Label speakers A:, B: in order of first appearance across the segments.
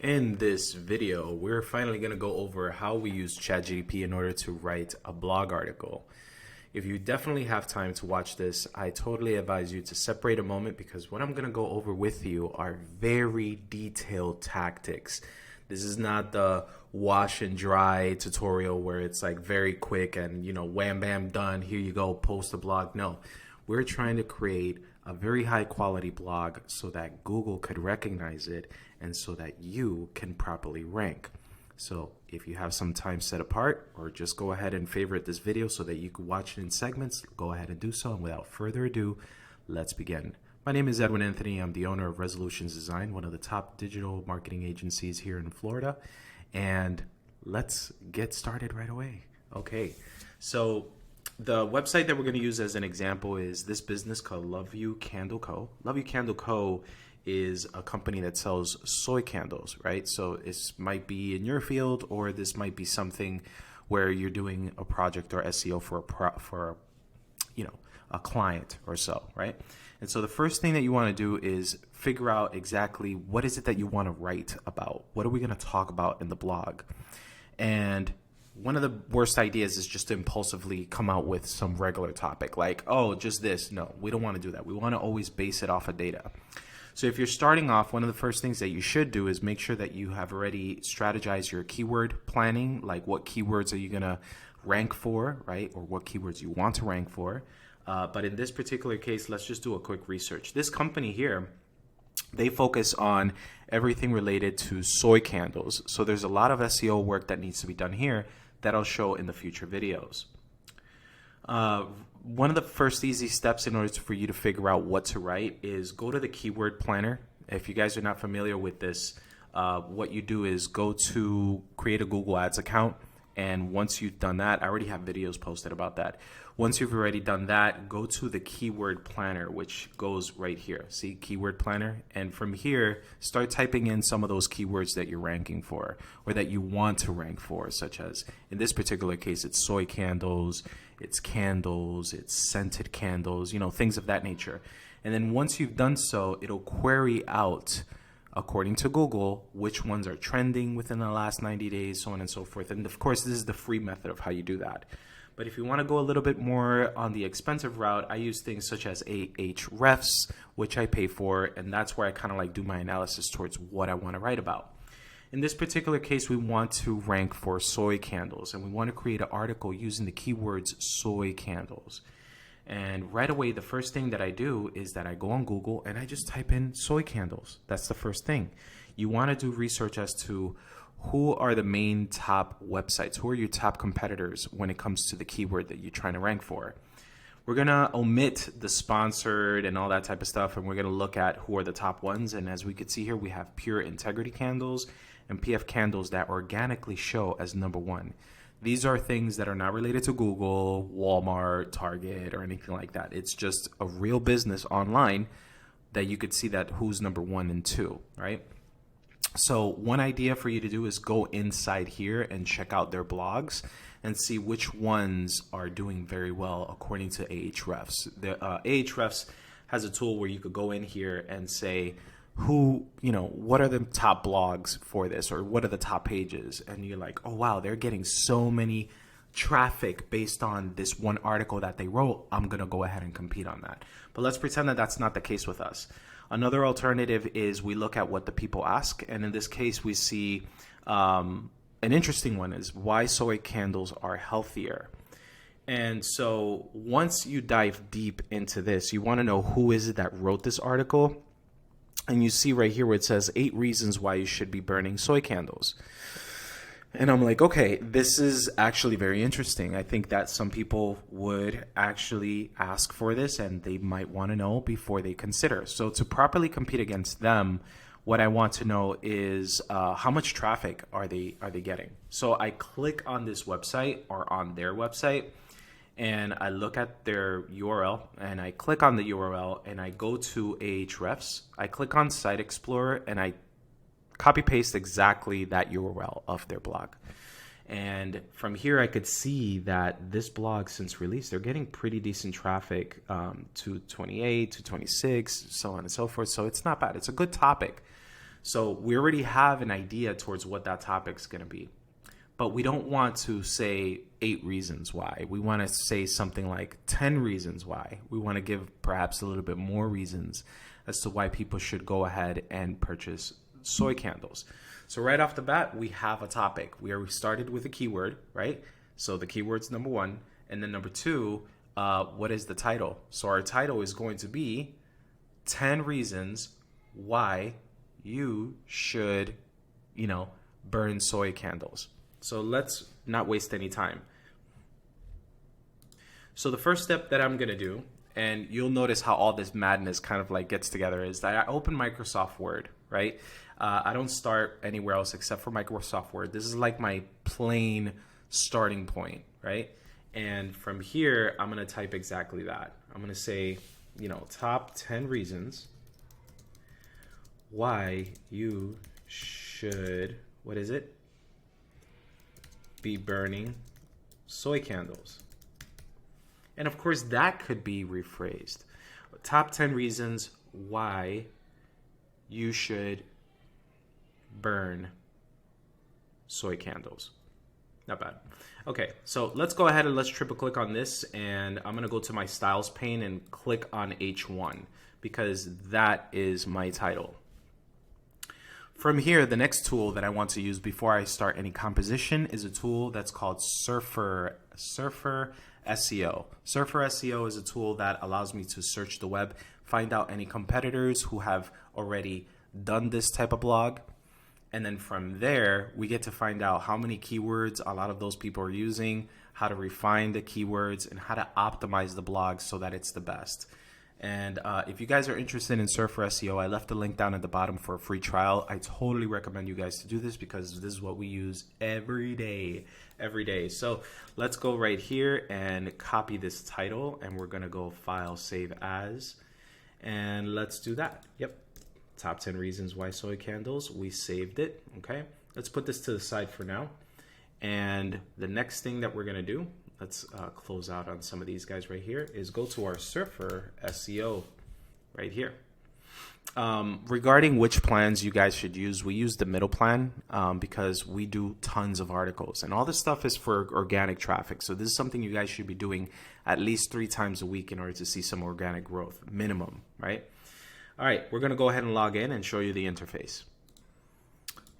A: In this video, we're finally going to go over how we use Chat GPT in order to write a blog article. If you definitely have time to watch this, I totally advise you to separate a moment because what I'm going to go over with you are very detailed tactics. This is not the wash and dry tutorial where it's like very quick and, wham, bam, done. Here you go, post a blog. No, we're trying to create a very high quality blog so that Google could recognize it and so that you can properly rank. So if you have some time set apart, or just go ahead and favorite this video so that you can watch it in segments, go ahead and do so. And without further ado, let's begin. My name is Edwin Anthony. I'm the owner of Resolutions Design, one of the top digital marketing agencies here in Florida. And let's get started right away. Okay, so the website that we're going to use as an example is this business called Love You Candle Co. Love You Candle Co. is a company that sells soy candles, right? So it might be in your field, or this might be something where you're doing a project or SEO for a client or so, right? And so the first thing that you want to do is figure out exactly what is it that you want to write about. What are we going to talk about in the blog? And one of the worst ideas is just to impulsively come out with some regular topic like, oh, just this. No, we don't want to do that. We want to always base it off of data. So if you're starting off, one of the first things that you should do is make sure that you have already strategized your keyword planning, like what keywords are you going to rank for, right? Or what keywords you want to rank for. But in this particular case, let's just do a quick research. This company here, they focus on everything related to soy candles. So there's a lot of SEO work that needs to be done here that I'll show in the future videos. One of the first easy steps in order for you to figure out what to write is go to the keyword planner. If you guys are not familiar with this, what you do is go to create a Google Ads account. And once you've done that, I already have videos posted about that. Once you've already done that, go to the keyword planner, which goes right here. See, keyword planner. And from here, start typing in some of those keywords that you're ranking for or that you want to rank for, such as in this particular case, it's soy candles, it's scented candles, things of that nature. And then once you've done so, it'll query out, according to Google, which ones are trending within the last 90 days, so on and so forth. And of course, this is the free method of how you do that. But if you want to go a little bit more on the expensive route, I use things such as Ahrefs, which I pay for, and that's where I kind of like do my analysis towards what I want to write about. In this particular case, we want to rank for soy candles, and we want to create an article using the keywords soy candles. And right away, the first thing that I do is that I go on Google and I just type in soy candles. That's the first thing. You want to do research as to who are the main top websites, who are your top competitors when it comes to the keyword that you're trying to rank for. We're going to omit the sponsored and all that type of stuff, and we're going to look at who are the top ones. And as we can see here, we have Pure Integrity Candles and PF Candles that organically show as number one. These are things that are not related to Google, Walmart, Target, or anything like that. It's just a real business online that you could see that who's number one and two, right? So one idea for you to do is go inside here and check out their blogs and see which ones are doing very well according to Ahrefs. The Ahrefs has a tool where you could go in here and say, what are the top blogs for this, or what are the top pages? And you're like, oh, wow, they're getting so many traffic based on this one article that they wrote. I'm going to go ahead and compete on that. But let's pretend that that's not the case with us. Another alternative is we look at what the people ask. And in this case, we see an interesting one is why soy candles are healthier. And so once you dive deep into this, you want to know who is it that wrote this article. And you see right here where it says 8 reasons why you should be burning soy candles. And I'm like, okay, this is actually very interesting. I think that some people would actually ask for this and they might want to know before they consider. So to properly compete against them, what I want to know is how much traffic are they getting? So I click on this website or on their website, and I look at their URL and I click on the URL and I go to Ahrefs. I click on Site Explorer and I copy paste exactly that URL of their blog. And from here, I could see that this blog, since release, they're getting pretty decent traffic, to 28, to 26, so on and so forth. So it's not bad. It's a good topic. So we already have an idea towards what that topic's going to be. But we don't want to say 8 reasons why. We want to say something like 10 reasons why. We want to give perhaps a little bit more reasons as to why people should go ahead and purchase soy candles. So right off the bat, we have a topic. We started with a keyword, right? So the keyword's number 1. And then number 2, what is the title? So our title is going to be 10 reasons why you should, burn soy candles. So let's not waste any time. So the first step that I'm going to do, and you'll notice how all this madness kind of like gets together, is that I open Microsoft Word, right? I don't start anywhere else except for Microsoft Word. This is like my plain starting point, right? And from here, I'm going to type exactly that. I'm going to say, top 10 reasons why you should, be burning soy candles. And of course, that could be rephrased. Top 10 reasons why you should burn soy candles. Not bad. Okay, so let's go ahead and let's triple click on this, and I'm gonna go to my styles pane and click on H1 because that is my title. From here, the next tool that I want to use before I start any composition is a tool that's called Surfer SEO. Surfer SEO is a tool that allows me to search the web, find out any competitors who have already done this type of blog. And then from there, we get to find out how many keywords a lot of those people are using, how to refine the keywords, and how to optimize the blog so that it's the best. And if you guys are interested in Surfer SEO, I left a link down at the bottom for a free trial. I totally recommend you guys to do this because this is what we use every day. So let's go right here and copy this title, and we're gonna go File, Save As, and let's do that. Yep, top 10 reasons why soy candles. We saved it. Okay, let's put this to the side for now. And the next thing that we're gonna do, let's close out on some of these guys right here, is go to our Surfer SEO right here. Regarding which plans you guys should use, we use the middle plan because we do tons of articles, and all this stuff is for organic traffic. So this is something you guys should be doing at least 3 times a week in order to see some organic growth, minimum, right? All right, we're gonna go ahead and log in and show you the interface.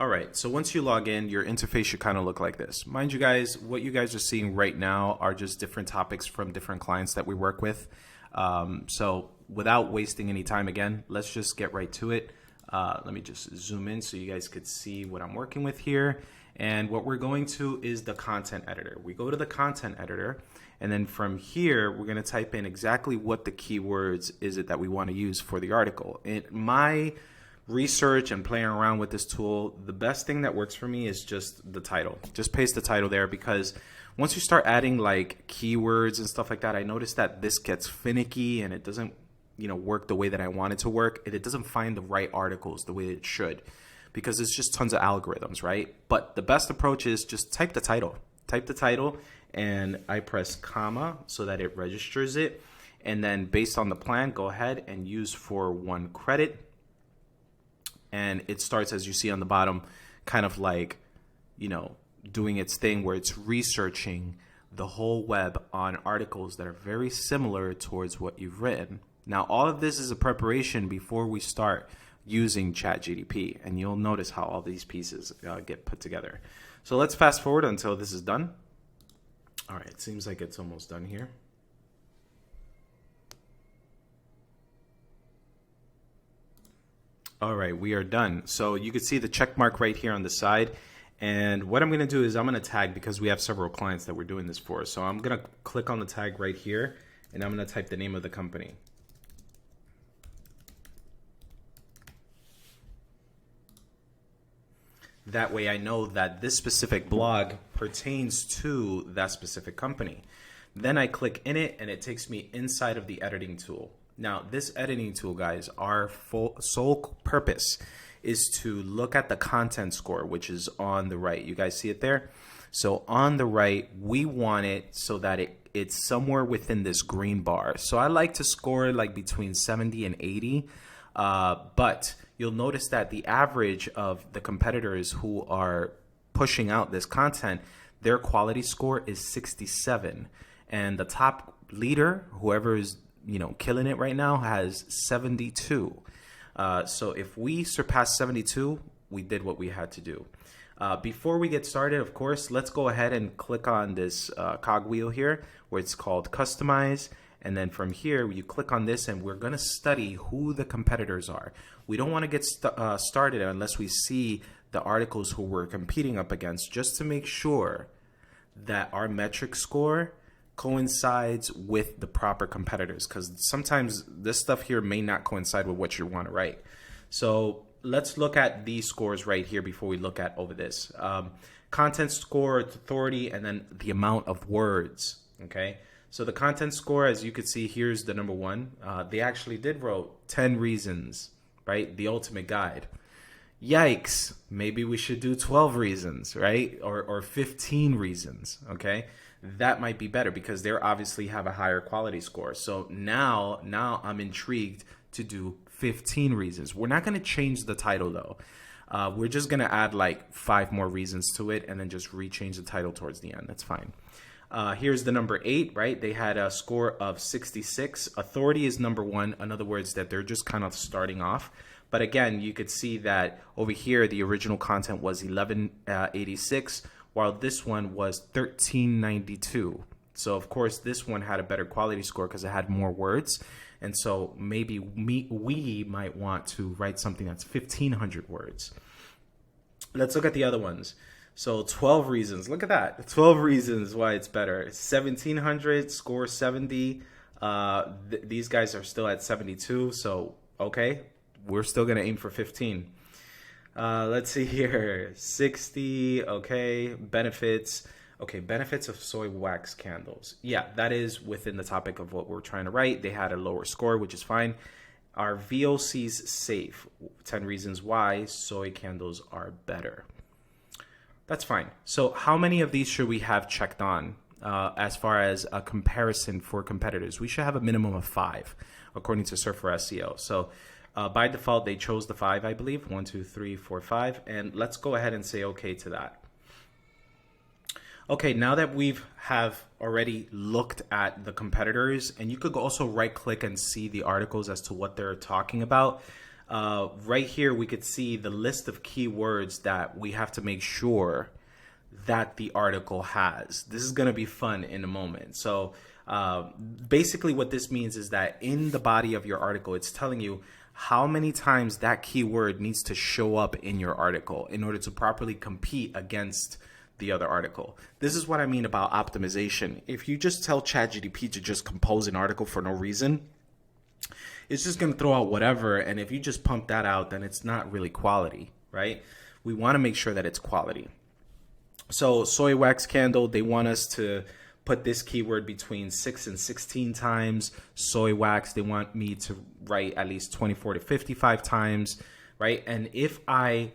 A: All right, so once you log in, your interface should kind of look like this. Mind you guys, what you guys are seeing right now are just different topics from different clients that we work with. So without wasting any time again, let's just get right to it. Let me just zoom in so you guys could see what I'm working with here. And what we're going to is the content editor. We go to the content editor, and then from here, we're gonna type in exactly what the keywords is it that we wanna use for the article. In my research and playing around with this tool, the best thing that works for me is just the title. Just paste the title there, because once you start adding like keywords and stuff like that, I noticed that this gets finicky and it doesn't work the way that I want it to work, and it doesn't find the right articles the way it should, because it's just tons of algorithms, right? But the best approach is just type the title, and I press comma so that it registers it, and then based on the plan, go ahead and use for 1 credit. And it starts, as you see on the bottom, kind of like, doing its thing where it's researching the whole web on articles that are very similar towards what you've written. Now, all of this is a preparation before we start using Chat GPT, and you'll notice how all these pieces get put together. So let's fast forward until this is done. All right, it seems like it's almost done here. All right, we are done. So you can see the check mark right here on the side. And what I'm going to do is I'm going to tag, because we have several clients that we're doing this for. So I'm going to click on the tag right here, and I'm going to type the name of the company. That way I know that this specific blog pertains to that specific company. Then I click in it, and it takes me inside of the editing tool. Now, this editing tool, guys, our sole purpose is to look at the content score, which is on the right. You guys see it there? So on the right, we want it so that it's somewhere within this green bar. So I like to score like between 70 and 80, but you'll notice that the average of the competitors who are pushing out this content, their quality score is 67. And the top leader, whoever is, killing it right now, has 72. So if we surpass 72, we did what we had to do. Before we get started, of course, let's go ahead and click on this cogwheel here where it's called Customize. And then from here, you click on this and we're going to study who the competitors are. We don't want to get started unless we see the articles who we're competing up against, just to make sure that our metric score coincides with the proper competitors, because sometimes this stuff here may not coincide with what you want to write. So let's look at these scores right here before we look at over this. Content score, authority, and then the amount of words. Okay, so the content score, as you can see, here's the number one. They actually did wrote 10 reasons, right? The ultimate guide. Yikes, maybe we should do 12 reasons, right? Or 15 reasons, okay? That might be better because they obviously have a higher quality score. So now I'm intrigued to do 15 reasons. We're not going to change the title though. We're just going to add like 5 more reasons to it and then just rechange the title towards the end. That's fine. Here's the number 8, right? They had a score of 66. Authority is number 1. In other words, that they're just kind of starting off. But again, you could see that over here, the original content was 1186, while this one was 1392. So of course, this one had a better quality score because it had more words. And so maybe we might want to write something that's 1500 words. Let's look at the other ones. So 12 reasons, look at that. 12 reasons why it's better. 1700, score 70. These guys are still at 72. So, okay, we're still going to aim for 15. Let's see here. 60, okay. Benefits. Okay, benefits of soy wax candles. Yeah, that is within the topic of what we're trying to write. They had a lower score, which is fine. Are VOCs safe? 10 reasons why soy candles are better. That's fine. So how many of these should we have checked on as far as a comparison for competitors? We should have a minimum of 5, according to Surfer SEO. So by default, they chose the 5, I believe. 1, 2, 3, 4, 5. And let's go ahead and say okay to that. Okay, now that have already looked at the competitors, and you could also right click and see the articles as to what they're talking about. Right here, we could see the list of keywords that we have to make sure that the article has. This is going to be fun in a moment. So basically what this means is that in the body of your article, it's telling you how many times that keyword needs to show up in your article in order to properly compete against the other article. This is what I mean about optimization. If you just tell Chat GPT to just compose an article for no reason, it's just going to throw out whatever. And if you just pump that out, then it's not really quality, right? We want to make sure that it's quality. So soy wax candle, they want us to put this keyword between 6 and 16 times. Soy wax, they want me to write at least 24 to 55 times, right? And if my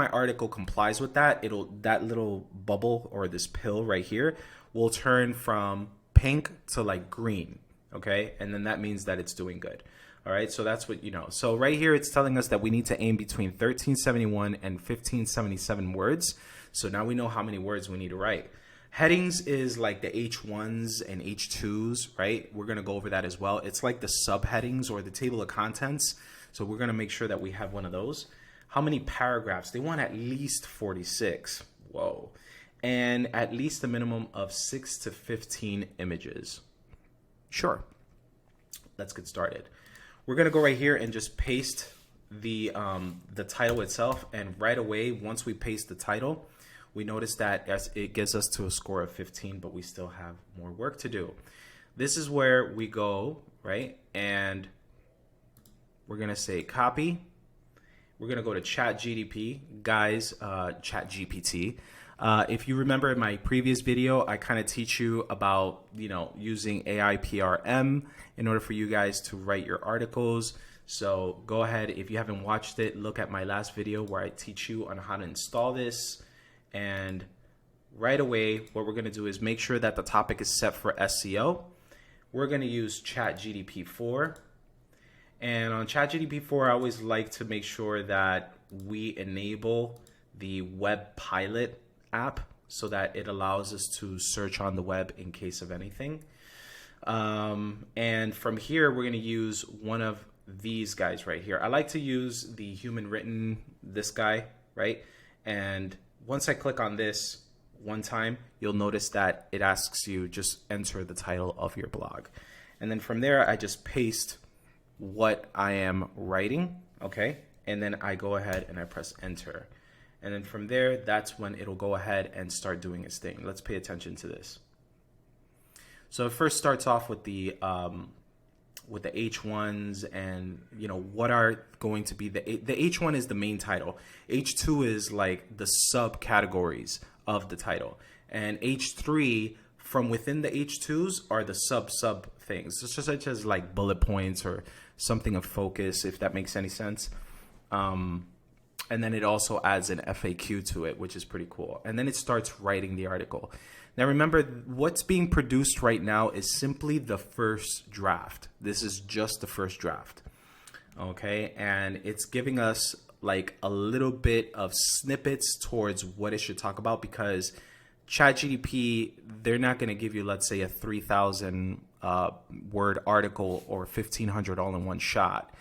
A: article complies with that, that little bubble or this pill right here will turn from pink to like green, okay? And then that means that it's doing good. All right, so that's what you know. So right here, it's telling us that we need to aim between 1371 and 1577 words. So now we know how many words we need to write. Headings is like the H1s and H2s, right? We're going to go over that as well. It's like the subheadings or the table of contents. So we're going to make sure that we have one of those. How many paragraphs? They want at least 46. Whoa. And at least a minimum of 6 to 15 images. Sure. Let's get started. We're going to go right here and just paste the title itself. And right away, once we paste the title, we notice that it gets us to a score of 15, but we still have more work to do. This is where we go, right? And we're going to say copy. We're going to go to Chat GPT. Guys, Chat GPT. If you remember in my previous video, I kind of teach you about, using AI PRM in order for you guys to write your articles. So go ahead. If you haven't watched it, look at my last video where I teach you on how to install this. And right away, what we're going to do is make sure that the topic is set for SEO. We're going to use Chat GPT 4. And on ChatGPT 4, I always like to make sure that we enable the web pilot app so that it allows us to search on the web in case of anything. And from here, we're going to use one of these guys right here. I like to use the human written, this guy, right? And once I click on this one time, you'll notice that it asks you just enter the title of your blog. And then from there, I just paste what I am writing, okay? And then I go ahead and I press enter. And then from there, that's when it'll go ahead and start doing its thing. Let's pay attention to this. So it first starts off with the H1s, and what are going to be the H1 is the main title. H2 is like the subcategories of the title, and H3 from within the H2s are the sub things, such as like bullet points or something of focus, if that makes any sense. And then it also adds an FAQ to it, which is pretty cool. And then it starts writing the article. Now remember, what's being produced right now is simply the first draft. This is just the first draft, okay? And it's giving us like a little bit of snippets towards what it should talk about, because ChatGPT, they're not going to give you, let's say, a 3,000 word article or 1,500 all in one shot.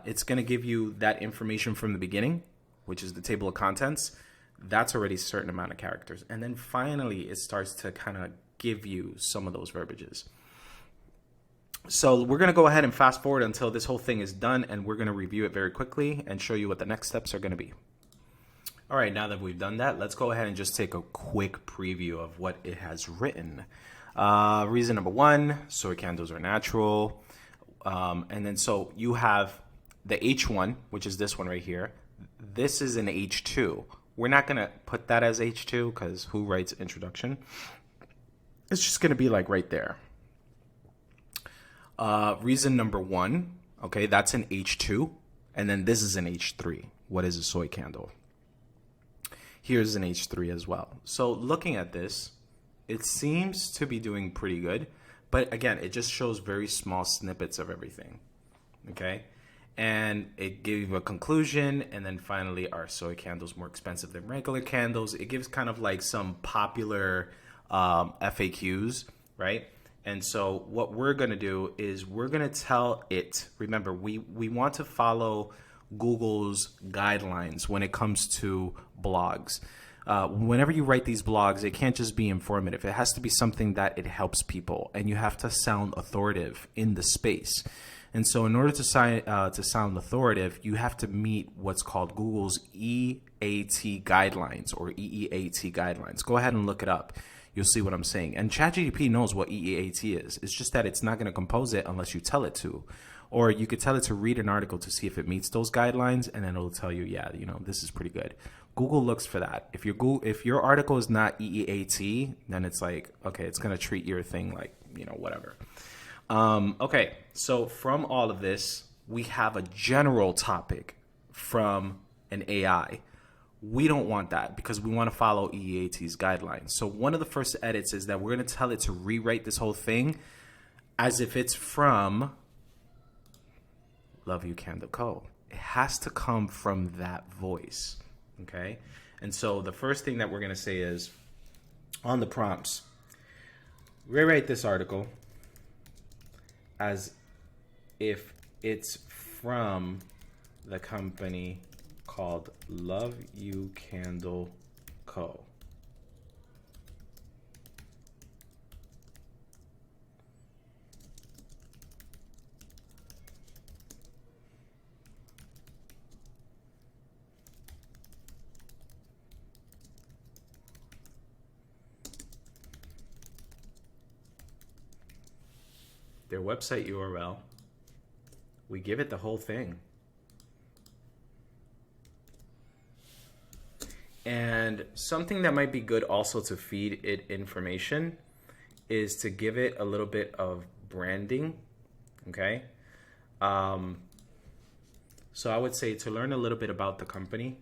A: It's going to give you that information from the beginning, which is the table of contents. That's already a certain amount of characters. And then finally, it starts to kind of give you some of those verbiages. So we're going to go ahead and fast forward until this whole thing is done, and we're going to review it very quickly and show you what the next steps are going to be. All right, now that we've done that, let's go ahead and just take a quick preview of what it has written. Reason number one, soy candles are natural. And then so you have the H1, which is this one right here. This is an H2. We're not going to put that as H2 because who writes introduction? It's just going to be like right there. Reason number one, okay, that's an H2. And then this is an H3. What is a soy candle? Here's an H3 as well. So looking at this, it seems to be doing pretty good. But again, it just shows very small snippets of everything, okay? And it gives a conclusion, and then finally, are soy candles more expensive than regular candles? It gives kind of like some popular FAQs, right? And so what we're going to do is we're going to tell it, remember, we want to follow Google's guidelines when it comes to blogs. Whenever you write these blogs, it can't just be informative. It has to be something that it helps people, and you have to sound authoritative in the space. And so in order to sound authoritative, you have to meet what's called Google's EAT guidelines, or EEAT guidelines. Go ahead and look it up. You'll see what I'm saying. And ChatGPT knows what EEAT is. It's just that it's not going to compose it unless you tell it to. Or you could tell it to read an article to see if it meets those guidelines, and then it'll tell you, yeah, this is pretty good. Google looks for that. If your article is not EEAT, then it's like, okay, it's going to treat your thing like, whatever. Okay, so from all of this, we have a general topic from an AI. We don't want that because we want to follow EEAT's guidelines. So one of the first edits is that we're going to tell it to rewrite this whole thing as if it's from Love You Candle Co. It has to come from that voice, okay? And so the first thing that we're going to say is, on the prompts, rewrite this article as if it's from the company called Love You Candle Co. Their website URL. We give it the whole thing. And something that might be good also to feed it information is to give it a little bit of branding, okay? So I would say to learn a little bit about the company,